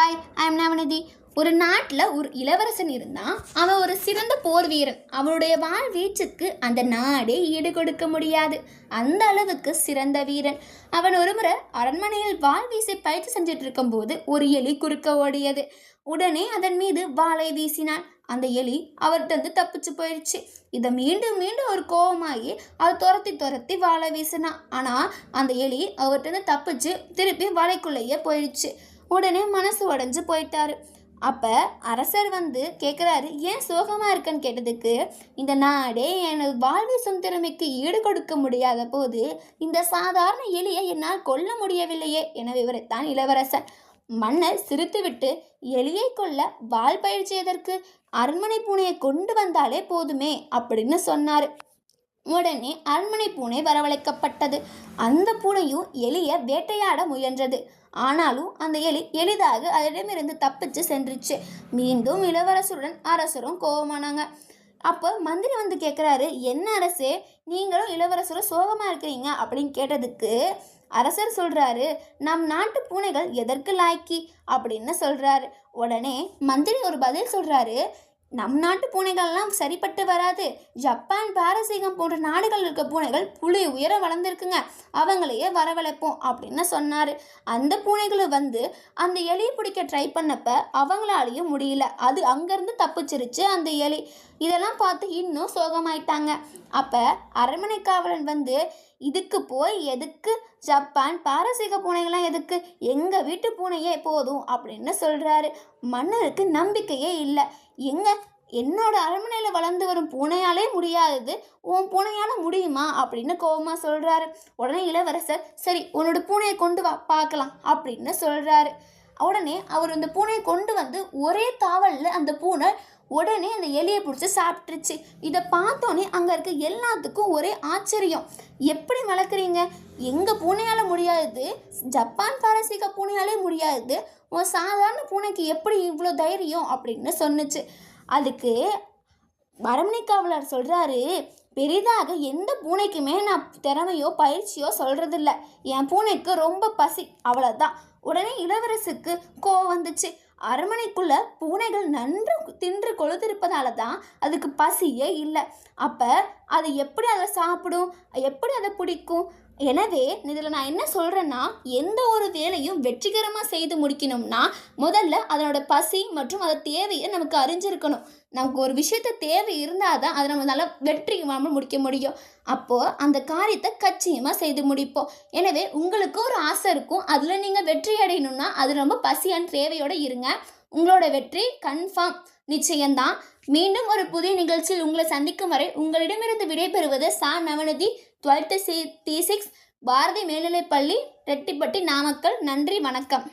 Hi, I'm நவநிதி. ஒரு நாட்டில் ஒரு இளவரசன் இருந்தான். அவன் ஒரு சிறந்த போர் வீரன். அவனுடைய வாள் வீச்சுக்கு அந்த நாடே ஈடு கொடுக்க முடியாது. அந்த அளவுக்கு சிறந்த வீரன். அவன் ஒருமுறை அரண்மனையில் வாள் வீசி பயிற்சி செஞ்சிட்டு இருக்கும்போது ஒரு எலி குறுக்க ஓடியது. உடனே அதன் மீது வாளை வீசினான். அந்த எலி அவர்கிட்ட தப்பிச்சு போயிடுச்சு. இதை மீண்டும் மீண்டும் ஒரு கோபமாகி அது துரத்தி வாழை வீசினான். ஆனால் அந்த எலி அவர்கிட்ட தப்பிச்சு திருப்பி வாழைக்குள்ளேயே போயிடுச்சு. உடனே மனசு உடஞ்சு போயிட்டாரு. அப்போ அரசர் கேட்குறாரு, ஏன் சோகமாக இருக்கன்னு கேட்டதுக்கு, இந்த நாடே எனது வாழ்வீசும் திறமைக்கு ஈடு கொடுக்க முடியாத போது இந்த சாதாரண எலியை என்னால் கொல்ல முடியவில்லையே என விவரித்தான் இளவரசன். மன்னர் சிரித்துவிட்டு, எலியை கொல்ல வாள் பயிற்சி எதற்கு? அரண்மனை பூனையை கொண்டு வந்தாலே போதுமே அப்படின்னு சொன்னார். உடனே அரண்மனை பூனை வரவழைக்கப்பட்டது. அந்த பூனையும் எலியை வேட்டையாட முயன்றது. ஆனாலும் அந்த எலி எளிதாக அதனிடமிருந்து தப்பிச்சு சென்றுச்சு. மீண்டும் இளவரசருடன் அரசரும் கோபமானாங்க. அப்போ மந்திரி கேட்குறாரு, என்ன அரசே, நீங்களும் இளவரசரும் சோகமாக இருக்கிறீங்க அப்படின்னு கேட்டதுக்கு அரசர் சொல்கிறாரு, நம் நாட்டு பூனைகள் எதற்கு லாய்க்கி அப்படின்னு சொல்கிறாரு. உடனே மந்திரி ஒரு பதில் சொல்கிறாரு, நம் நாட்டு பூனைகள்லாம் சரிப்பட்டு வராது. ஜப்பான், பாரசீகம் போன்ற நாடுகள் இருக்க பூனைகள் புலி உயர வளர்ந்துருக்குங்க, அவங்களையே வரவழைப்போம் அப்படின்னு சொன்னார். அந்த பூனைகளும் அந்த எலியை பிடிக்க ட்ரை பண்ணப்ப அவங்களாலையும் முடியல. அது அங்கேருந்து தப்பிச்சிருச்சு அந்த எலி. இதெல்லாம் பார்த்து இன்னும் சோகமாயிட்டாங்க. அப்போ அரண்மனை காவலன் இதுக்கு போய் எதுக்கு ஜப்பான், பாரசீக பூனைகள்லாம் எதுக்கு, எங்கள் வீட்டு பூனையே போதும் அப்படின்னு சொல்கிறாரு. மன்னருக்கு நம்பிக்கையே இல்லை. என்னோட அரண்மனையில் வளர்ந்து வரும் பூனையாலே முடியாதது உன் பூனையால் முடியுமா அப்படின்னு கோபமாக சொல்கிறாரு. உடனே இளவரசர், சரி உன்னோட பூனையை கொண்டு வா பார்க்கலாம் அப்படின்னு சொல்கிறாரு. உடனே அவர் அந்த பூனையை கொண்டு ஒரே தாவலில் அந்த பூனை உடனே அந்த எலியை பிடிச்சி சாப்பிட்டுருச்சு. இதை பார்த்தோன்னே அங்கே இருக்க எல்லாத்துக்கும் ஒரே ஆச்சரியம். எப்படி வளர்க்குறீங்க? எங்கள் பூனையால் முடியாது, ஜப்பான் பாரசீக பூனையாலே முடியாது, உன் சாதாரண பூனைக்கு எப்படி இவ்வளோ தைரியம் அப்படின்னு சொன்னுச்சு. அதுக்கு அரண்மனை காவலர் சொல்கிறாரு, பெரிதாக எந்த பூனைக்குமே நான் திறமையோ பயிற்சியோ சொல்கிறதில்ல. என் பூனைக்கு ரொம்ப பசி, அவ்வளோதான். உடனே இளவரசுக்கு கோவம் வந்துச்சு. அரண்மனைக்குள்ள பூனைகள் நன்று தின்று கொழுத்திருப்பதால தான் அதுக்கு பசியே இல்லை. அப்போ அது எப்படி அதை சாப்பிடும், எப்படி அதை பிடிக்கும்? எனவே இதில் நான் என்ன சொல்கிறேன்னா, எந்த ஒரு வேலையும் வெற்றிகரமாக செய்து முடிக்கணும்னா முதல்ல அதனோட பசி மற்றும் அதை தேவையை நமக்கு அறிஞ்சிருக்கணும். நமக்கு ஒரு விஷயத்த தேவை இருந்தால் தான் அதை நம்மளால் வெற்றிகரமாக முடிக்க முடியும். அப்போது அந்த காரியத்தை கச்சியமாக செய்து முடிப்போம். எனவே உங்களுக்கு ஒரு ஆசை இருக்கும், அதில் நீங்கள் வெற்றி அடையணும்னா அது ரொம்ப பசியான தேவையோடு இருங்க. உங்களோட வெற்றி கன்ஃபார்ம், நிச்சயம்தான். மீண்டும் ஒரு புதிய நிகழ்ச்சியில் உங்களை சந்திக்கும் வரை உங்களிடமிருந்து விடைபெறுவது சா நவநிதி, 12th T6, பாரதி மேல்நிலைப்பள்ளி, ரெட்டிப்பட்டி, நாமக்கல். நன்றி, வணக்கம்.